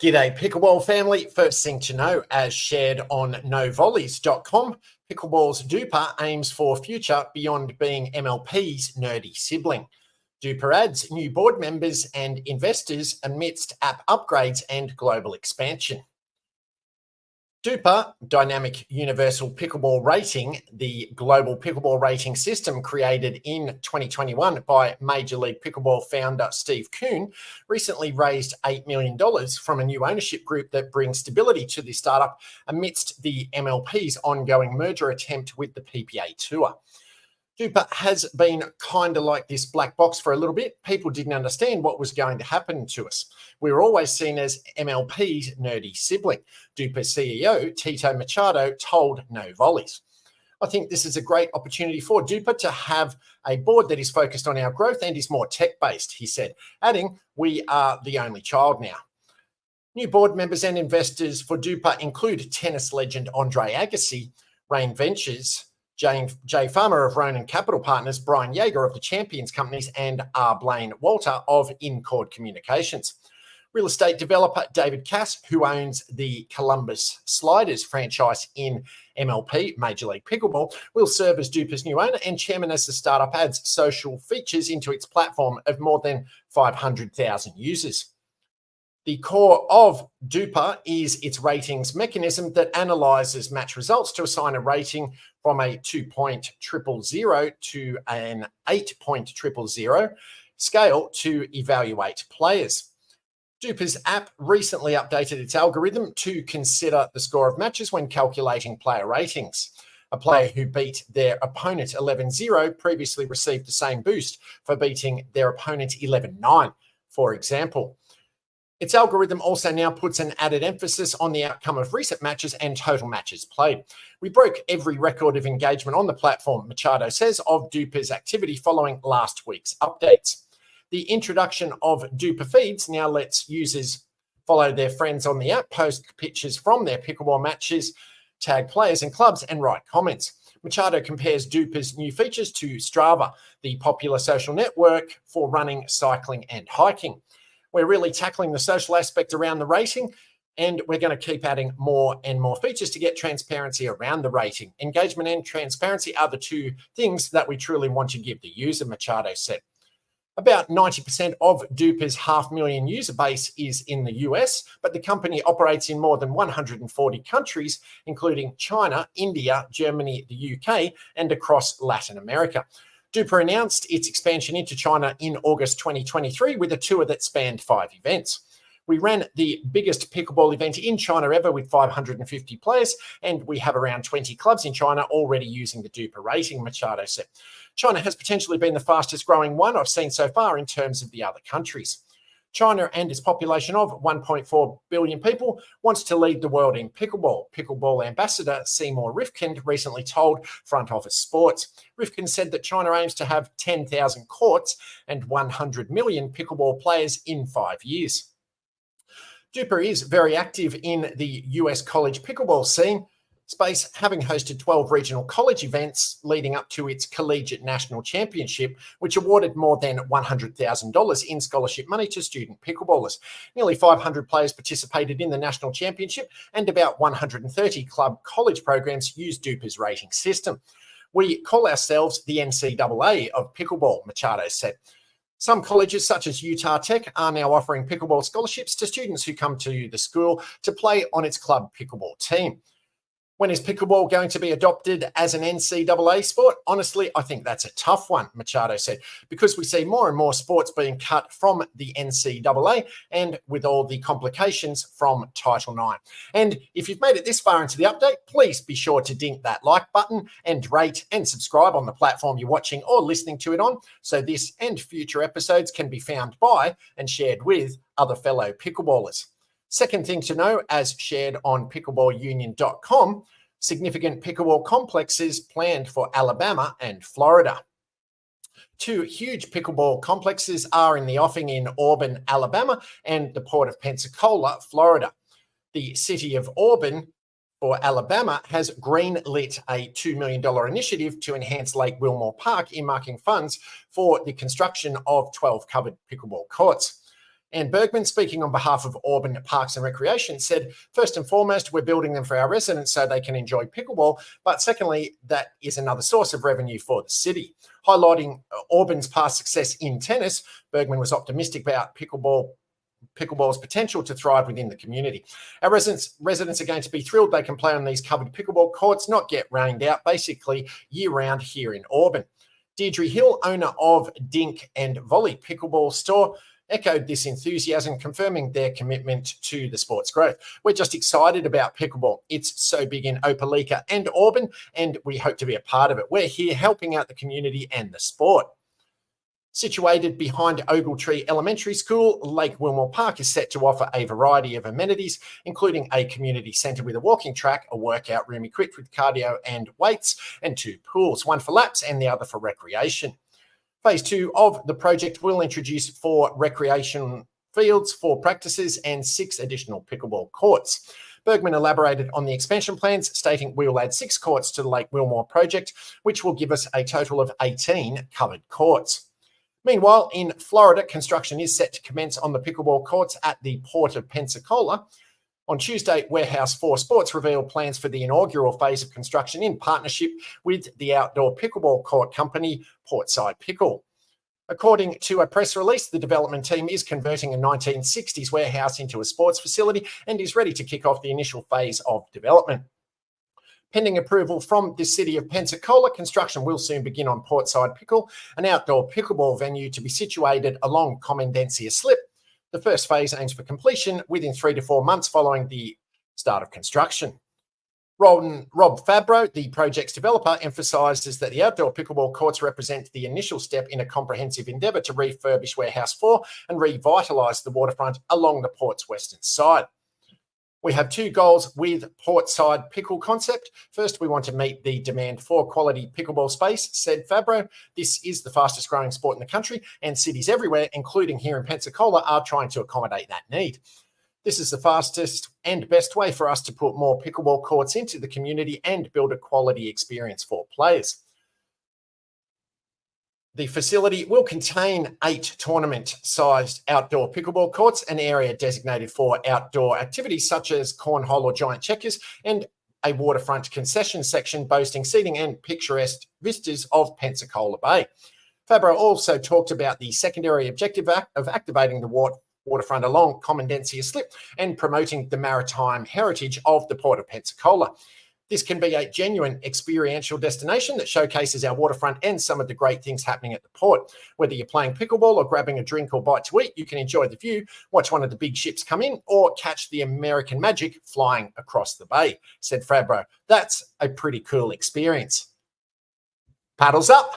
G'day Pickleball family. First thing to know, as shared on novolleys.com, Pickleball's Duper aims for future beyond being MLP's nerdy sibling. Duper adds new board members and investors amidst app upgrades and global expansion. Duper, Dynamic Universal Pickleball Rating, the global pickleball rating system created in 2021 by Major League Pickleball founder Steve Kuhn, recently raised $8 million from a new ownership group that brings stability to the startup amidst the MLP's ongoing merger attempt with the PPA Tour. Duper has been kind of like this black box for a little bit. People didn't understand what was going to happen to us. We were always seen as MLP's nerdy sibling. Duper CEO Tito Machado told No Volleys. I think this is a great opportunity for Duper to have a board that is focused on our growth and is more tech-based, he said, adding, "We are the only child now." New board members and investors for Duper include tennis legend Andre Agassi, Rain Ventures, Jay Farmer of Ronan Capital Partners, Brian Yeager of the Champions Companies, and R. Blaine Walter of Incord Communications. Real estate developer David Cass, who owns the Columbus Sliders franchise in MLP, Major League Pickleball, will serve as Duper's new owner and chairman as the startup adds social features into its platform of more than 500,000 users. The core of Duper is its ratings mechanism that analyzes match results to assign a rating from a 2.000 to an 8.000 scale to evaluate players. Duper's app recently updated its algorithm to consider the score of matches when calculating player ratings. A player who beat their opponent 11-0 previously received the same boost for beating their opponent 11-9, for example. Its algorithm also now puts an added emphasis on the outcome of recent matches and total matches played. We broke every record of engagement on the platform, Machado says, of Duper's activity following last week's updates. The introduction of Duper feeds now lets users follow their friends on the app, post pictures from their pickleball matches, tag players and clubs, and write comments. Machado compares Duper's new features to Strava, the popular social network for running, cycling, and hiking. We're really tackling the social aspect around the rating, and we're going to keep adding more and more features to get transparency around the rating. Engagement and transparency are the two things that we truly want to give the user, Machado said. About 90% of Duper's 500,000 user base is in the US, but the company operates in more than 140 countries, including China, India, Germany, the UK, and across Latin America. Duper announced its expansion into China in August 2023 with a tour that spanned 5 events. We ran the biggest pickleball event in China ever with 550 players, and we have around 20 clubs in China already using the Duper rating, Machado said. China has potentially been the fastest growing one I've seen so far in terms of the other countries. China and its population of 1.4 billion people wants to lead the world in pickleball. Pickleball ambassador Seymour Rifkind recently told Front Office Sports. Rifkind said that China aims to have 10,000 courts and 100 million pickleball players in 5 years. Duper is very active in the US college pickleball scene space, having hosted 12 regional college events leading up to its collegiate national championship, which awarded more than $100,000 in scholarship money to student pickleballers. Nearly 500 players participated in the national championship, and about 130 club college programs use Duper's rating system. We call ourselves the NCAA of pickleball, Machado said. Some colleges, such as Utah Tech, are now offering pickleball scholarships to students who come to the school to play on its club pickleball team. When is pickleball going to be adopted as an NCAA sport? Honestly, I think that's a tough one, Machado said, because we see more and more sports being cut from the NCAA and with all the complications from Title IX. And if you've made it this far into the update, please be sure to dink that like button and rate and subscribe on the platform you're watching or listening to it on, so this and future episodes can be found by and shared with other fellow pickleballers. Second thing to know, as shared on pickleballunion.com, significant pickleball complexes planned for Alabama and Florida. 2 huge pickleball complexes are in the offing in Auburn, Alabama, and the Port of Pensacola, Florida. The city of Auburn for Alabama has green-lit a $2 million initiative to enhance Lake Wilmore Park, earmarking funds for the construction of 12 covered pickleball courts. Anne Bergman, speaking on behalf of Auburn Parks and Recreation, said, first and foremost, we're building them for our residents so they can enjoy pickleball. But secondly, that is another source of revenue for the city. Highlighting Auburn's past success in tennis, Bergman was optimistic about pickleball's potential to thrive within the community. Our residents are going to be thrilled they can play on these covered pickleball courts, not get rained out, basically year-round here in Auburn. Deirdre Hill, owner of Dink and Volley Pickleball Store, echoed this enthusiasm, confirming their commitment to the sport's growth. We're just excited about pickleball. It's so big in Opelika and Auburn, and we hope to be a part of it. We're here helping out the community and the sport. Situated behind Ogletree Elementary School, Lake Wilmore Park is set to offer a variety of amenities, including a community centre with a walking track, a workout room equipped with cardio and weights, and 2 pools, one for laps and the other for recreation. Phase 2 of the project will introduce 4 recreation fields, 4 practices, and 6 additional pickleball courts. Bergman elaborated on the expansion plans, stating we will add 6 courts to the Lake Wilmore project, which will give us a total of 18 covered courts. Meanwhile, in Florida, construction is set to commence on the pickleball courts at the Port of Pensacola. On Tuesday, Warehouse 4 Sports revealed plans for the inaugural phase of construction in partnership with the outdoor pickleball court company, Portside Pickle. According to a press release, the development team is converting a 1960s warehouse into a sports facility and is ready to kick off the initial phase of development. Pending approval from the city of Pensacola, construction will soon begin on Portside Pickle, an outdoor pickleball venue to be situated along Commendancia Slip. The first phase aims for completion within 3 to 4 months following the start of construction. Rob Fabro, the project's developer, emphasises that the outdoor pickleball courts represent the initial step in a comprehensive endeavour to refurbish Warehouse 4 and revitalise the waterfront along the port's western side. We have 2 goals with Portside Pickle concept. First, we want to meet the demand for quality pickleball space, said Fabro. This is the fastest growing sport in the country, and cities everywhere, including here in Pensacola, are trying to accommodate that need. This is the fastest and best way for us to put more pickleball courts into the community and build a quality experience for players. The facility will contain 8 tournament-sized outdoor pickleball courts, an area designated for outdoor activities such as cornhole or giant checkers, and a waterfront concession section boasting seating and picturesque vistas of Pensacola Bay. Fabro also talked about the secondary objective of activating the waterfront along Commendancia Slip and promoting the maritime heritage of the Port of Pensacola. This can be a genuine experiential destination that showcases our waterfront and some of the great things happening at the port. Whether you're playing pickleball or grabbing a drink or bite to eat, you can enjoy the view, watch one of the big ships come in, or catch the American magic flying across the bay, said Fabro. That's a pretty cool experience. Paddles up.